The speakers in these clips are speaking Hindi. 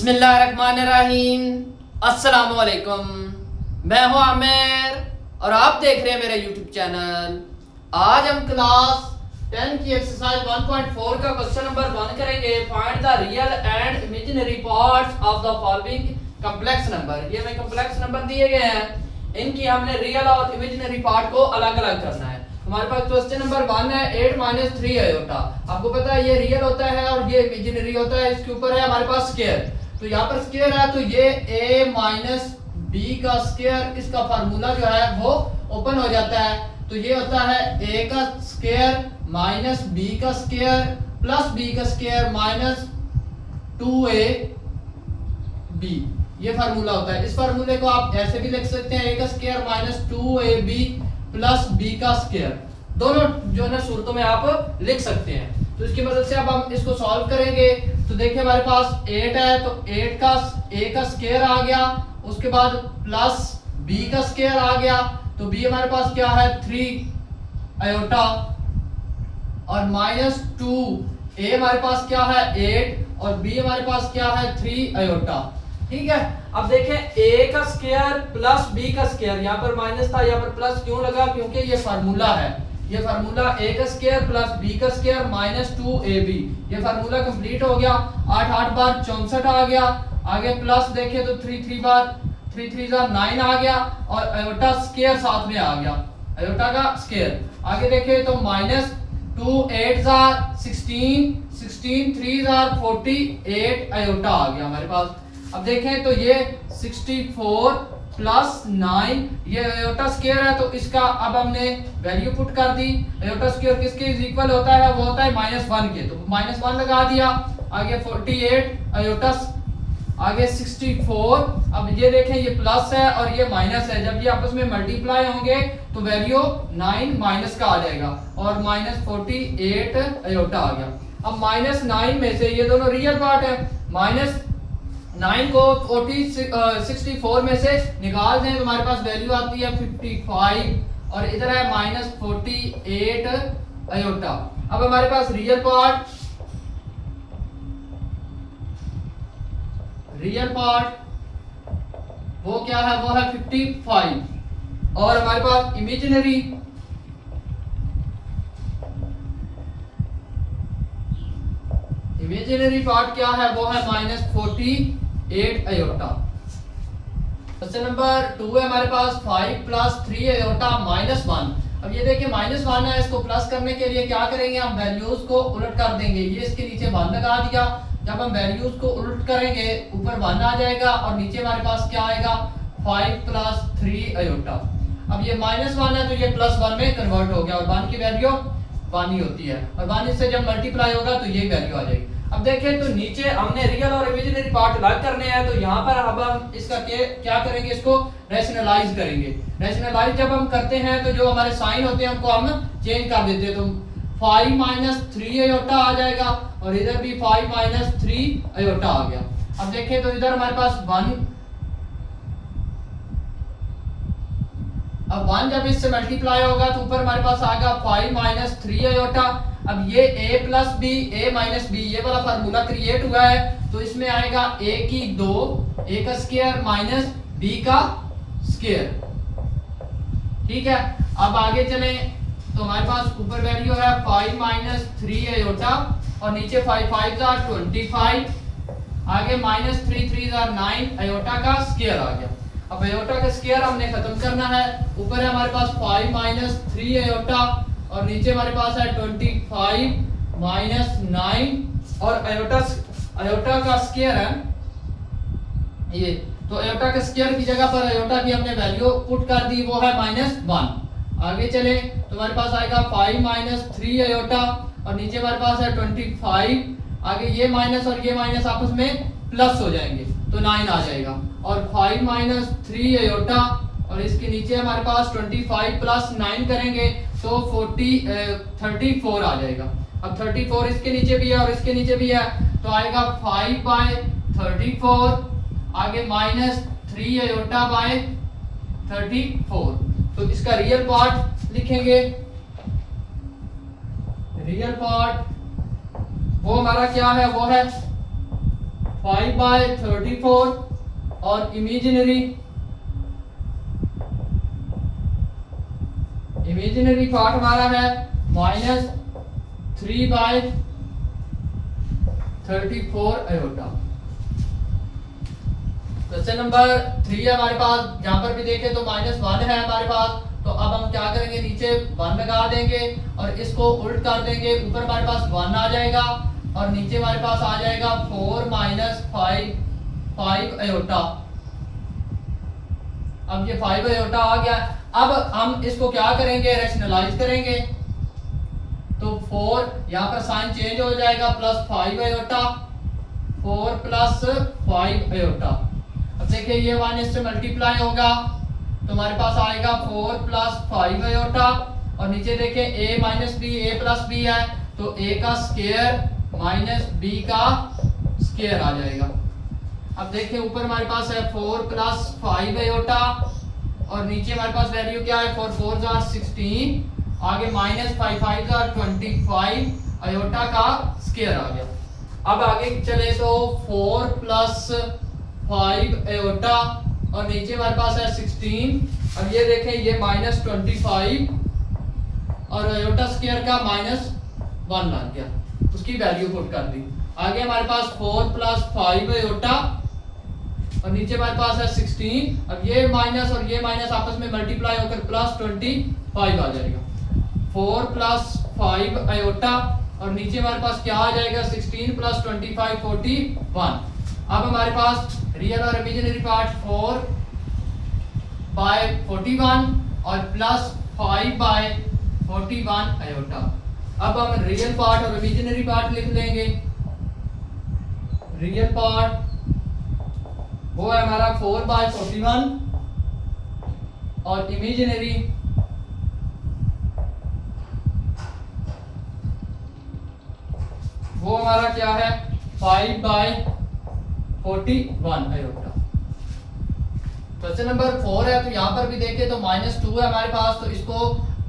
बिस्मिल्लाहिर्रहमानिर्रहीम। अस्सलामुअलैकुम। मैं हूं आमिर और आप देख रहे हैं मेरा यूट्यूब चैनल। आज हम क्लास 10 की एक्सरसाइज 1.4 का क्वेश्चन नंबर 1 करेंगे। Find the real and imaginary parts of the following complex number. ये हमें कॉम्प्लेक्स नंबर दिए गए हैं, इनकी हमने रियल और इमेजिनरी पार्ट को अलग अलग करना है। हमारे पास क्वेश्चन नंबर 1 है 8 - 3 आयोटा। आपको पता है ये रियल होता है और ये इमेजिनरी होता है। इसके ऊपर है हमारे पास स्क्वायर, तो यहाँ पर स्क्वायर है तो ये a - b का स्क्वायर, इसका फार्मूला जो है वो ओपन हो जाता है। तो ये होता है a का स्क्वायर माइनस b का स्क्वायर प्लस b का स्क्वायर माइनस 2ab। ये फार्मूला होता है। इस फार्मूले को आप ऐसे भी लिख सकते हैं a का square minus 2ab plus b का स्क्वायर। दोनों जो है सूरतों में आप लिख सकते हैं। तो इसकी मदद से अब हम इसको सॉल्व करेंगे। तो देखिए हमारे पास 8 है तो 8 का a का स्क्वायर आ गया, उसके बाद प्लस b का स्क्वायर आ गया। तो b हमारे पास क्या है 3 आयोटा और माइनस 2 a हमारे पास क्या है 8 और b हमारे पास क्या है 3 आयोटा। ठीक है, अब देखें a का स्क्वायर प्लस b का स्क्वायर, यहाँ पर माइनस था यहाँ पर प्लस क्यों लगा, क्योंकि ये फार्मूला है। ये फार्मूला a का स्क्वायर प्लस b का स्क्वायर माइनस 2ab। ये फार्मूला कंप्लीट हो गया। 8 8 बार 64 आ गया। आगे प्लस देखें तो 3 3 बार 3 3 9 आ गया और आयोटा स्क्वायर साथ में आ गया, आयोटा का स्क्वायर। आगे देखें तो माइनस 2 8 16 16 3 48 आयोटा आ गया हमारे पास। अब देखें तो ये 64 प्लस 9 ये आयोटा स्क्वायर है तो इसका अब हमने वैल्यू पुट कर दी। आयोटा स्क्वायर किसके इक्वल होता है, वो होता है -1 के, तो -1 लगा दिया। आगे 48 आयोटा, आगे 64। अब ये देखें ये प्लस है और ये माइनस है, जब ये आपस में मल्टीप्लाई होंगे तो वैल्यू 9 माइनस का आ जाएगा और -48 आयोटा आ गया। अब -9 में से ये दोनों रियल पार्ट है, -9 को 64 में से निकाल दें तो हमारे पास वैल्यू आती है 55 और इधर है -48 आयोटा। अब हमारे पास रियल पार्ट वो क्या है, वो है 55 और हमारे पास इमेजिनरी पार्ट क्या है, वो है -48 आयोटा। क्वेश्चन नंबर 2 है हमारे पास 5 + 3 आयोटा -1। अब ये देखिए -1 है, इसको प्लस करने के लिए क्या करेंगे, हम वैल्यूज को उलट कर देंगे। ये इसके नीचे 1 लगा दिया। जब हम वैल्यूज को उलट करेंगे ऊपर 1 आ जाएगा और नीचे हमारे पास क्या आएगा 5 + 3 आयोटा। अब ये -1 है तो ये +1 में कन्वर्ट हो गया और 1 की वैल्यू 1 ही होती है और 1 से जब मल्टीप्लाई होगा तो ये वैल्यू आ जाएगी। अब देखें तो नीचे हमने रियल और इमेजिनरी पार्ट अलग करने हैं, तो यहाँ पर अब हम इसका क्या करेंगे, इसको रैशनलाइज करेंगे। रैशनलाइज जब हम करते हैं तो जो हमारे साइन होते हैं उनको हम चेंज कर देते हैं। तो 5 - 3 आयोटा आ जाएगा और इधर भी 5 - 3 आयोटा आ गया। अब देखें तो इधर हमारे पास 1, अब 1 जब इससे मल्टीप्लाई होगा तो ऊपर हमारे पास आएगा 5 - 3 आयोटा। अब ये a + b a - b ये वाला फार्मूला क्रिएट हुआ है तो इसमें आएगा a की 2 a का स्क्वायर माइनस b का स्क्वायर। ठीक है, अब आगे चले तो हमारे पास ऊपर वैल्यू है 5 - 3 आयोटा और नीचे 5 5 25। आगे -3 3 9 आयोटा का स्क्वायर आ गया। अब आयोटा का स्क्वायर हमने खत्म करना है। ऊपर है हमारे पास 5 - 3 आयोटा और नीचे हमारे पास है 25 - 9 और आयोटा का स्क्वायर है ये। तो आयोटा के स्क्वायर की जगह पर आयोटा की हमने वैल्यू पुट कर दी, वो है -1। आगे चले तो हमारे पास आएगा 5 - 3 आयोटा और नीचे हमारे पास है 25। आगे ये माइनस और ये माइनस आपस में प्लस हो जाएंगे तो 9 आ जाएगा और 5 - 3 आयोटा और इसके नीचे हमारे पास 25 + 9 करेंगे तो 34 आ जाएगा। अब 34 इसके नीचे भी है और इसके नीचे भी है तो आएगा 5/34। आगे -3 आयोटा बाय 34। तो इसका रियल पार्ट लिखेंगे। रियल पार्ट वो हमारा क्या है, वो है 5/34 और इमेजिनरी पार्ट हमारा है -3/34 आयोटा। क्वेश्चन नंबर 3 है हमारे पास, जहां पर भी देखें तो -1 है हमारे पास। तो अब हम क्या करेंगे, नीचे 1 लगा देंगे और इसको उल्ट कर देंगे। ऊपर हमारे पास 1 आ जाएगा और नीचे हमारे पास आ जाएगा 4 - 5 आयोटा। अब ये 5 आयोटा आ गया। अब हम इसको क्या करेंगे, रैशनलाइज करेंगे। तो 4 यहाँ पर साइन चेंज हो जाएगा, +5 आयोटा, 4 + 5 आयोटा। अब देखिए ये 1 इससे मल्टीप्लाई होगा तो हमारे पास आएगा 4 + 5 आयोटा और नीचे देखें a - b, a + b है तो a का स्क्वायर - b का स्क्वायर आ जाएगा। अब देखिए ऊपर हमारे पास है 4 + 5 आयोटा और नीचे हमारे पास वैल्यू क्या है, 4 4 = 16, आगे -5 5 = 25 आयोटा का स्क्वायर आ गया। अब आगे चले तो 4 + 5 आयोटा और नीचे हमारे पास है 16। अब ये देखें ये -25 और आयोटा स्क्वायर का -1 लग गया, उसकी वैल्यू पुट कर दी। आगे हमारे पास 4 + 5 आयोटा और नीचे हमारे पास है 16। अब ये माइनस और ये माइनस आपस में मल्टीप्लाई होकर +25 आ जाएगा। 4 + 5 आयोटा और नीचे हमारे पास क्या आ जाएगा, 16 + 25 41। अब हमारे पास रियल और इमेजिनरी पार्ट 4/41 और +5/41 आयोटा। अब हम रियल पार्ट और इमेजिनरी पार्ट लिख लेंगे। रियल पार्ट वो है हमारा 4/41 और इमेजिनरी वो हमारा क्या है, 5/41 आयोटा। क्वेश्चन नंबर 4 है तो यहाँ पर भी देखें तो -2 है हमारे पास, तो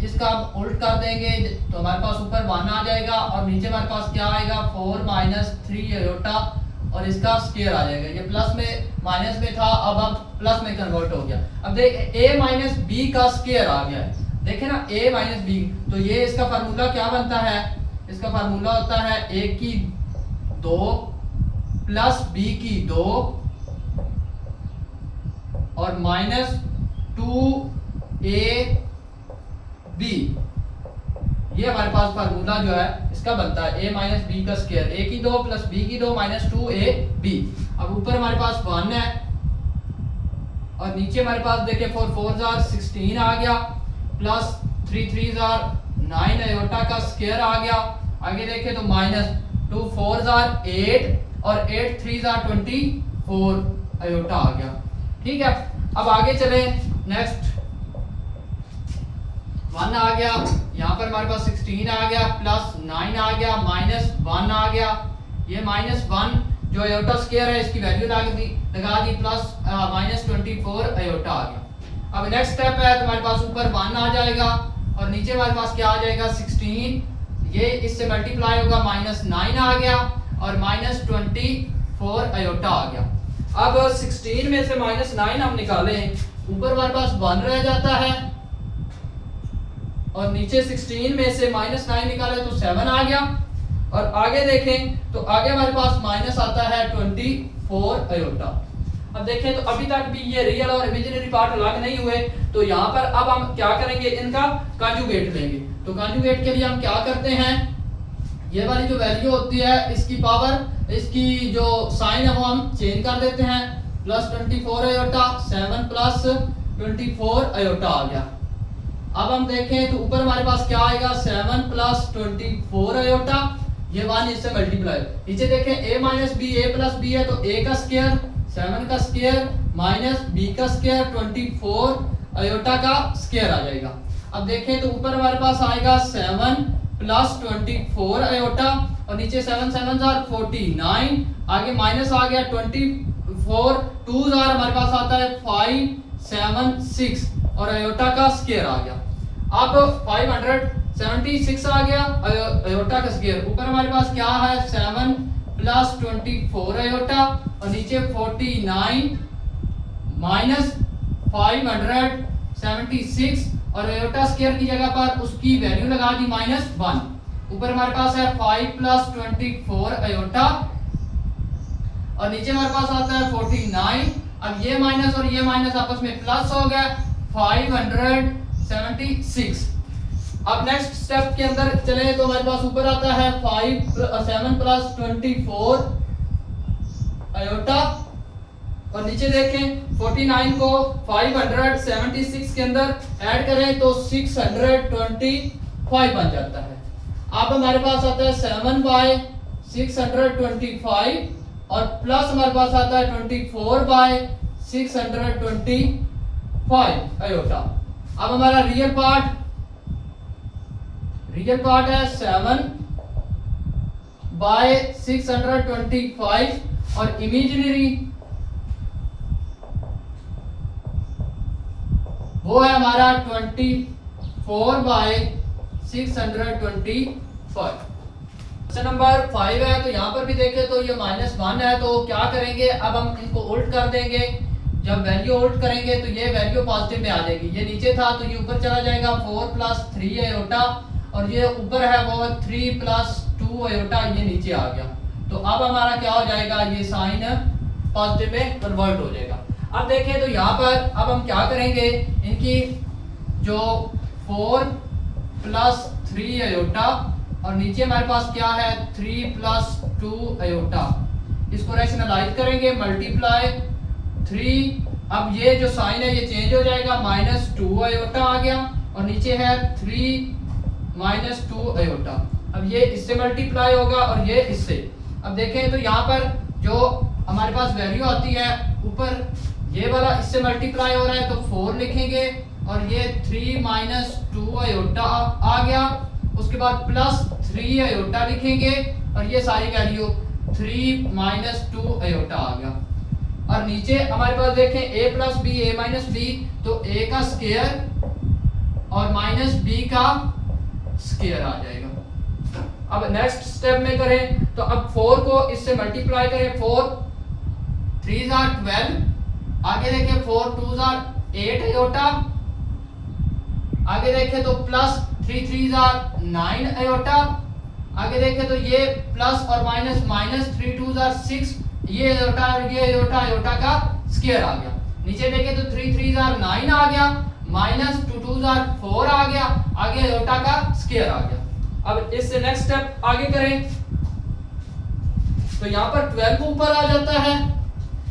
इसका उल्ट कर देंगे तो हमारे पास ऊपर 1 आ जाएगा और नीचे हमारे पास क्या आएगा, 4 - 3 आयोटा और इसका स्क्वायर आ जाएगा। ये प्लस में माइनस में था, अब प्लस में कन्वर्ट हो गया। अब देख a - b का स्क्वायर आ गया है, देखें ना a - b। तो ये इसका फार्मूला क्या बनता है, इसका फार्मूला होता है a की 2 + b की 2 और -2ab। ये हमारे पास फार्मूला जो है इसका बनता है a - b का स्क्वायर, a की 2 + b की 2 -2ab। अब ऊपर हमारे पास 1 है और नीचे हमारे पास देखिए 4 4 = 16 आ गया, +3 3 = 9 आयोटा का स्क्वायर आ गया। आगे देखें तो -2 4 = 8 और 8 3 = 24 आयोटा आ गया। ठीक है, अब आगे चले, नेक्स्ट 1 आ गया, यहाँ पर हमारे पास 16 आ गया, +9 आ गया, -1 आ गया। ये -1 जो आयोटा स्क्वायर है इसकी वैल्यू लगा दी, -24 आयोटा आ गया। अब नेक्स्ट स्टेप है तो हमारे पास ऊपर 1 आ जाएगा और नीचे हमारे पास क्या आ जाएगा, 16। ये इससे मल्टीप्लाई होगा, -9 आ गया और -24 आयोटा आ गया। अब 16 में से -9 हम निकालें, ऊपर हमारे पास 1 रह जाता है और नीचे 16 में से -9 निकाले तो 7 आ गया। और आगे देखें तो आगे हमारे पास माइनस आता है 24 आयोटा। अब देखें तो अभी तक भी ये रियल और इमेजिनरी पार्ट अलग नहीं हुए, तो यहाँ पर अब हम क्या करेंगे, इनका कंजुगेट लेंगे। तो कंजुगेट के लिए हम क्या करते हैं, ये वाली जो वैल्यू होती है इसकी पावर, इसकी जो साइन है वो हम चेंज कर देते हैं, +24 आयोटा, 7 + 24 आयोटा आ गया। अब हम देखें तो ऊपर हमारे पास क्या आएगा, 7 + 24 आयोटा, ये 1 इससे मल्टीप्लाई। नीचे देखें a - b, a + b है तो a का स्क्वायर 7 का स्क्वायर -b का स्क्वायर 24 आयोटा का स्क्वायर आ जाएगा। अब देखें तो ऊपर हमारे पास आएगा 7 + 24 आयोटा और नीचे 7 7 = 49, आगे माइनस आ गया 24, 2 हमारे पास आता है 576 और आयोटा का स्क्वायर आ गया। अब 576 आ गया आयोटा का स्क्वायर, ऊपर हमारे पास क्या है 7 प्लस 24 आयोटा और नीचे 49 माइनस 576 और आयोटा स्क्वायर की जगह पर उसकी वैल्यू लगा दी -1। ऊपर हमारे पास है 5 प्लस 24 आयोटा और नीचे हमारे पास आता है 49। अब ये माइनस और ये माइनस आपस में प्लस हो गया 576। अब नेक्स्ट स्टेप के अंदर चले तो हमारे पास ऊपर आता है 7 प्लस 24 आयोटा और नीचे देखें 49 को 576 के अंदर ऐड करें तो 625 बन जाता है। अब हमारे पास आता है 7/625 और प्लस हमारे पास आता है 24/625 आयोटा। अब हमारा रियल पार्ट है 7/625 और इमेजिनरी वो है हमारा 24/625। क्वेश्चन नंबर 5 है तो यहाँ पर भी देखें तो ये -1 है तो क्या करेंगे, अब हम इनको उल्ट कर देंगे। जब वैल्यू उल्ट करेंगे तो ये वैल्यू पॉजिटिव में आ जाएगी। ये नीचे था तो ये ऊपर चला जाएगा 4 प्लस 3 आयोटा और ये ऊपर है वो 3 प्लस 2 आयोटा, ये नीचे आ गया। तो अब हमारा क्या हो जाएगा, ये साइन पॉजिटिव में कन्वर्ट हो जाएगा। अब देखें तो यहाँ पर अब हम क्या करेंगे, इनकी जो 4 प्लस 3 आयोटा और नीचे हमारे पास क्या है 3 प्लस 2 आयोटा, इसको रैशनलाइज करेंगे मल्टीप्लाई 3। अब ये जो साइन है ये चेंज हो जाएगा -2 आयोटा आ गया और नीचे है 3 -2 आयोटा। अब ये इससे मल्टीप्लाई होगा और ये इससे। अब देखें तो यहाँ पर जो हमारे पास वैल्यू आती है ऊपर ये वाला इससे मल्टीप्लाई हो रहा है तो 4 लिखेंगे और ये 3 -2 आयोटा आ गया। उसके बाद प्लस 3 आयोटा लिखेंगे और ये सारी वैल्यू 3 -2 आयोटा आ गया। और नीचे हमारे पास देखें a plus B a minus B तो a का स्क्वायर और माइनस b का स्क्वायर आ जाएगा। अब नेक्स्ट स्टेप में करें तो अब 4 को इससे मल्टीप्लाई करें, 4 3 are 12, आगे देखें 4 2 are 8 आयोटा, आगे देखें तो प्लस 3 3 are 9 आयोटा, आगे देखें तो ये प्लस और माइनस -3 2 are 6, ये आयोटा और ये आयोटा का स्क्वायर आ गया। नीचे देखें तो 3 3 are 9 आ गया, -2 2 are 4 आ गया, आगे आयोटा का स्क्वायर आ गया। अब इससे नेक्स्ट स्टेप आगे करें तो यहाँ पर 12 ऊपर आ जाता है।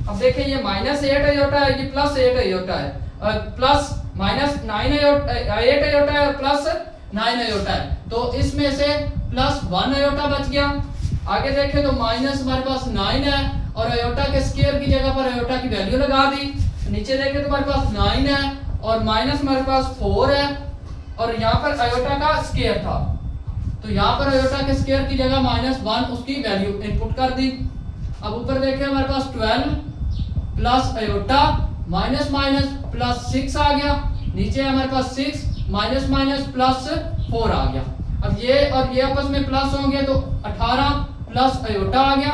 अब देखें ये -8 आयोटा है, ये +8 आयोटा है, प्लस -9 8 आयोटा है और +9 आयोटा है, तो इसमें से +1 आयोटा बच गया। आगे देखें तो माइनस हमारे पास 9 है और आयोटा के स्क्वायर की जगह पर आयोटा की वैल्यू लगा दी। नीचे देखें तो हमारे पास 9 है और माइनस हमारे पास 4 है और यहाँ पर आयोटा का स्क्वायर था तो यहाँ पर आयोटा के स्क्वायर की जगह -1 उसकी वैल्यू इनपुट कर दी। अब ऊपर देखें हमारे पास 12 प्लस आयोटा माइनस माइनस +6 आ गया, नीचे हमारे पास 6 माइनस माइनस +4 आ गया। अब ये और ये आपस में प्लस होंगे तो 18 प्लस आयोटा आ गया।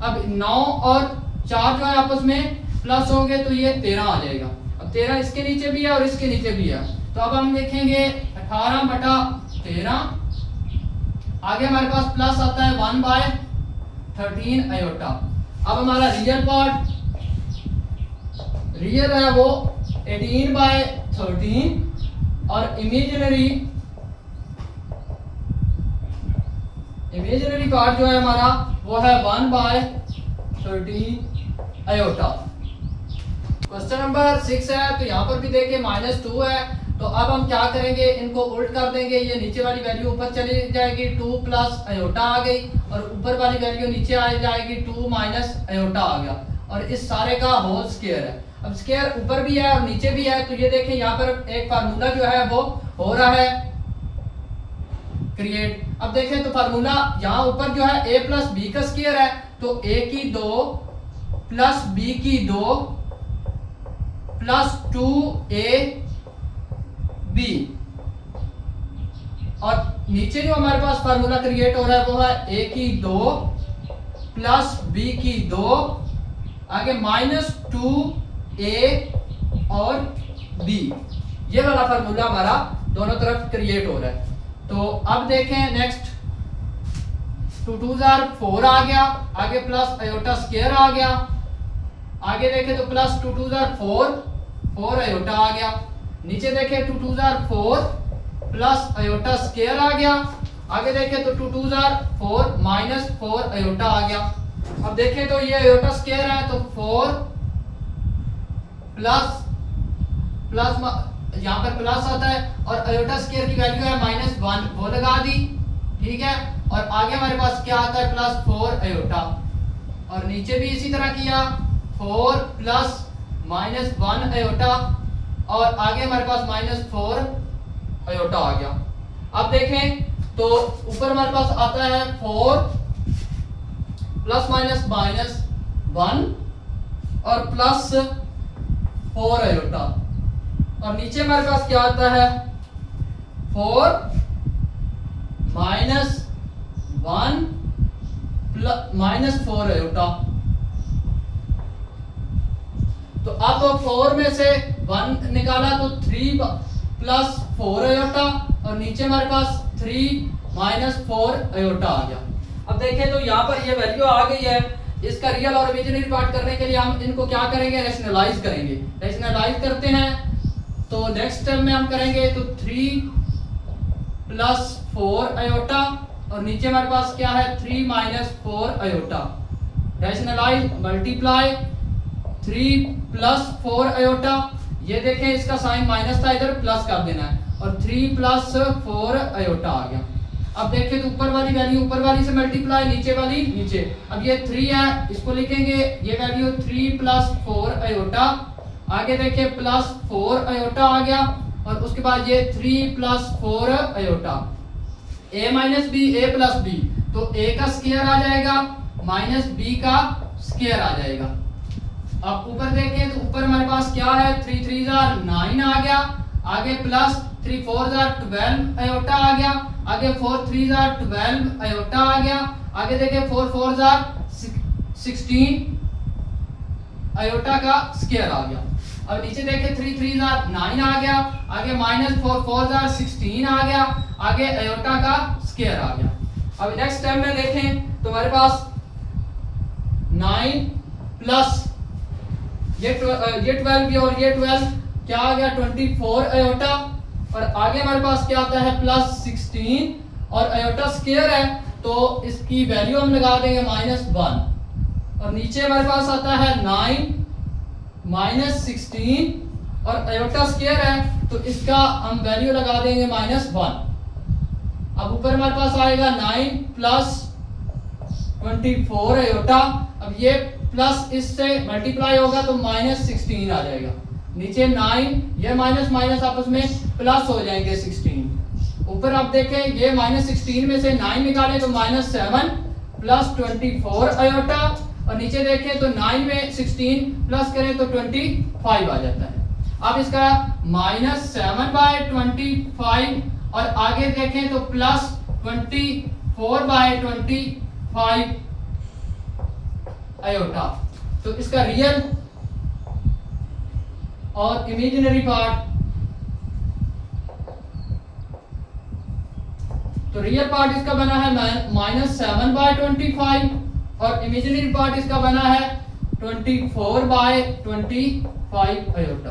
अब 9 और 4 जो है आपस में प्लस होंगे तो ये 13 आ जाएगा। अब 13 इसके नीचे भी है और इसके नीचे भी है तो अब हम देखेंगे 18/13, आगे हमारे पास प्लस आता है 1/13 आयोटा। अब हमारा रियल पार्ट रियल है वो 18/13 और इमेजिनरी पार्ट जो है हमारा वो है 1/13 आयोटा। क्वेश्चन नंबर 6 है तो यहाँ पर भी देखिए -2 है तो अब हम क्या करेंगे, इनको उल्ट कर देंगे। ये नीचे वाली वैल्यू ऊपर चली जाएगी 2 प्लस आयोटा आ गई और ऊपर वाली वैल्यू नीचे आ जाएगी 2 माइनस आयोटा आ गया और इस सारे का होल स्क्वायर है। अब स्क्वायर ऊपर भी है और नीचे भी है तो ये देखें यहाँ पर एक फार्मूला जो है वो हो रहा है क्रिएट। अब देखें तो फार्मूला यहाँ ऊपर जो है a प्लस बी का स्क्वायर है तो a की 2 प्लस b की 2 प्लस 2ab और नीचे जो हमारे पास फार्मूला क्रिएट हो रहा है वो है a की 2 प्लस बी की 2, आगे -2a और b। ये वाला फार्मूला हमारा दोनों तरफ क्रिएट हो रहा है। तो अब देखें नेक्स्ट, 2 2 4 आ गया, आगे प्लस आयोटा स्क्वायर आ गया, आगे देखें तो प्लस 2 2 4 आयोटा आ गया, नीचे देखें 2 2 4 प्लस आयोटा स्क्वायर आ गया, आगे देखें तो 2 2 4 -4 आयोटा आ गया। अब देखें तो ये आयोटा स्क्वायर है तो 4 प्लस यहाँ पर प्लस आता है और आयोटा स्क्वायर की वैल्यू है -1, वो लगा दी, ठीक है। और आगे हमारे पास क्या आता है +4 आयोटा, और नीचे भी इसी तरह किया 4 प्लस -1 आयोटा, और आगे हमारे पास -4 आयोटा आ गया। अब देखें तो ऊपर हमारे पास आता है 4 प्लस -1 और +4 आयोटा, और नीचे हमारे पास क्या आता है 4 -1 -4 आयोटा। तो अब 4 में से 1 निकाला तो 3 प्लस 4 आयोटा, और नीचे हमारे पास 3 -4 आयोटा आ गया। अब देखें तो यहाँ पर ये वैल्यू आ गई है। इसका रियल और इमेजिनरी पार्ट करने के लिए हम इनको क्या करेंगे, रैशनलाइज करेंगे। रैशनलाइज करते हैं तो नेक्स्ट स्टेप में हम करेंगे तो 3 प्लस 4 आयोटा, और नीचे हमारे पास क्या है 3 -4 iota. Rationalise multiply 3 plus 4 iota, ये देखें इसका साइन माइनस था, इधर प्लस कर देना है, और 3 प्लस 4 आयोटा आ गया। अब देखें तो ऊपर वाली वैल्यू ऊपर वाली से मल्टीप्लाई, नीचे वाली नीचे। अब ये 3 है, इसको लिखेंगे ये वैल्यू 3 प्लस 4 आयोटा, आगे देखें +4 आयोटा आ गया, और उसके बाद ये 3 plus 4 iota. a minus B, a plus B, तो a का स्क्वायर आ जाएगा माइनस b का स्क्वायर आ जाएगा। अब ऊपर देखें तो ऊपर हमारे पास क्या है 3 3 9 आ गया, आगे प्लस 3 4 12 आयोटा आ गया, आगे 4 3 12 आयोटा आ गया, आगे देखें 4 4 16 आयोटा का स्क्वायर आ गया। अब नीचे देखें 3 3 9 आ गया, आगे -4 4 16 आ गया, आगे आयोटा का स्क्वायर आ गया। अब नेक्स्ट स्टेप में देखें तो हमारे पास 9 प्लस ये 12 भी, और ये 12 क्या आ गया 24 आयोटा, और आगे हमारे पास क्या आता है +16, और आयोटा स्क्वायर है तो इसकी वैल्यू हम लगा देंगे -1, और नीचे हमारे पास आता है 9 -16, और आयोटा स्क्वायर है तो इसका हम वैल्यू लगा देंगे -1। अब ऊपर हमारे पास आएगा 9 प्लस 24 आयोटा, अब ये प्लस इससे मल्टीप्लाई होगा तो -16 आ जाएगा, नीचे 9, ये माइनस माइनस आपस में प्लस हो जाएंगे 16। ऊपर आप देखें ये -16 में से 9 निकालें तो -7 प्लस 24 आयोटा, और नीचे देखें तो 9 में 16 प्लस करें तो 25 आ जाता है। अब इसका -7/25, और आगे देखें तो +24/25 आयोटा। तो इसका रियल और इमेजिनरी पार्ट, तो रियल पार्ट इसका बना है -7/25, और इमेजिनरी पार्ट इसका बना है 24/25 आयोटा।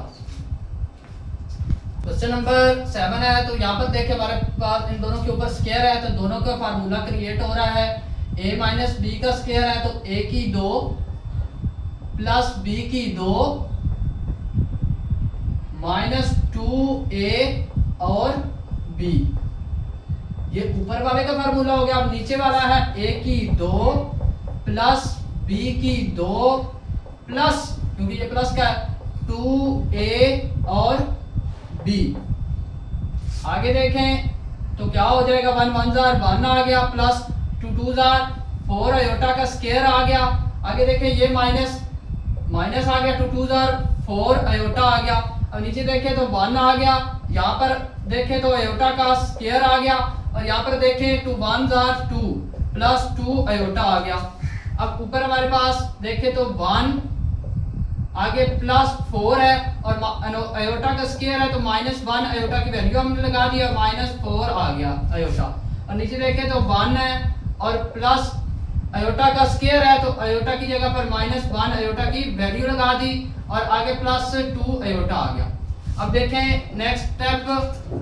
क्वेश्चन नंबर 7 है, तो यहाँ पर देखें हमारे पास इन दोनों के ऊपर स्क्वायर है, तो दोनों का फार्मूला क्रिएट हो रहा है। a माइनस बी का स्क्वायर है तो a की 2 प्लस b की 2 -2a और b, ये ऊपर वाले का फार्मूला हो गया। अब नीचे वाला है a की 2 प्लस b की 2 प्लस, क्योंकि ये प्लस का है 2a और b। आगे देखें तो क्या हो जाएगा 1 1 आ गया, प्लस 2 2 4 आयोटा का स्क्वायर आ गया। आगे देखें ये माइनस माइनस आ गया, 2 2 4 आयोटा आ गया। अब नीचे देखें तो 1 आ गया, यहाँ पर देखें तो आयोटा का स्क्वायर आ गया, और यहाँ पर देखें 2 1 2 प्लस 2 आयोटा आ गया। अब ऊपर हमारे पास देखें तो 1 आगे +4 है और अयोटा का स्क्वायर है तो -1 अयोटा की वैल्यू हमने लगा दी और -4 आ गया अयोटा। और नीचे देखें तो 1 है और प्लस अयोटा का स्क्वायर है तो अयोटा की जगह पर -1 अयोटा की वैल्यू लगा दी और आगे +2 अयोटा आ गया। अब देखें नेक्स्ट स्टेप,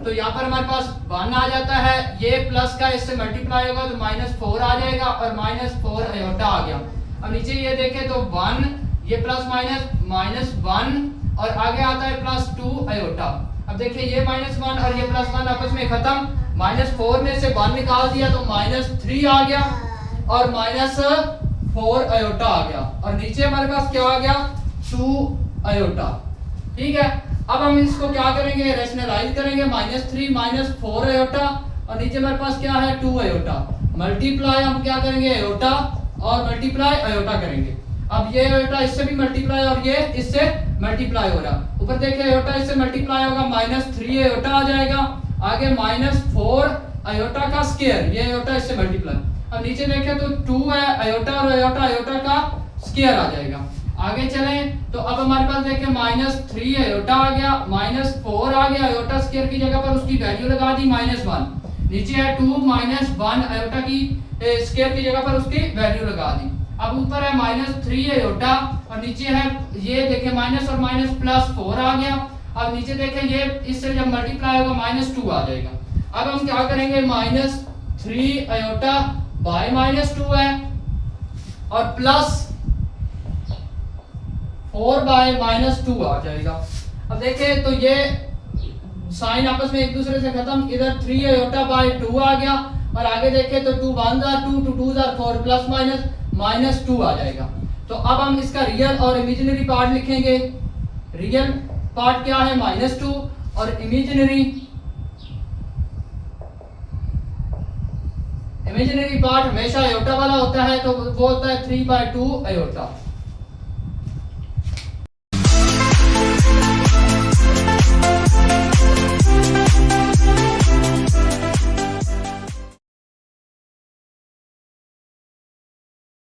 तो यहाँ पर हमारे पास 1 आ जाता है, ये प्लस का इससे मल्टीप्लाई होगा तो -4 आ जाएगा और -4 अयोटा आ गया। अब नीचे ये देखें तो 1, ये प्लस माइनस -1 और आगे आता है +2 अयोटा। अब देखिए ये -1 और ये +1 आपस में खत्म, -4 में से 1 निकाल दिया तो -3 आ गया और -4 अयोटा आ गया और नीचे हमारे पास क्या आ गया 2 अयोटा। ठीक है, अब हम इसको क्या करेंगे, रैशनलाइज करेंगे, -3 -4 अयोटा और नीचे हमारे पास क्या है 2 अयोटा। मल्टीप्लाई हम क्या करेंगे अयोटा और मल्टीप्लाई अयोटा करेंगे। अब ये अयोटा इससे भी मल्टीप्लाई और ये इससे मल्टीप्लाई हो रहा, ऊपर देखिए अयोटा इससे मल्टीप्लाई होगा -3 अयोटा आ जाएगा, आगे -4 अयोटा का स्क्वायर, ये अयोटा इससे मल्टीप्लाई। अब नीचे देखें तो 2 है अयोटा और अयोटा का स्क्वायर आ जाएगा। आगे चलें तो अब हमारे पास देखें -3 अयोटा आ गया, -4 आ गया, अयोटा स्क्वायर की जगह पर उसकी वैल्यू लगा दी -1, नीचे है 2 -1 अयोटा की स्क्वायर की जगह पर उसकी वैल्यू लगा दी। अब ऊपर है -3 अयोटा और नीचे है ये देखें माइनस और माइनस +4 आ गया। अब नीचे देखें ये इससे जब मल्टीप्लाई होगा -2 आ जाएगा। अब हम क्या करेंगे -3 अयोटा बाय -2 है और +4 बाय -2 आ जाएगा। अब देखें तो ये साइन आपस में एक दूसरे से खत्म, इधर 3 अयोटा बाय 2 आ गया और आगे देखें तो 2 1 2 2 2 4 प्लस माइनस -2 आ जाएगा। तो अब हम इसका रियल और इमेजिनरी पार्ट लिखेंगे। रियल पार्ट क्या है -2 और इमेजिनरी पार्ट हमेशा अयोटा वाला होता है तो वो होता है 3/2 अयोटा।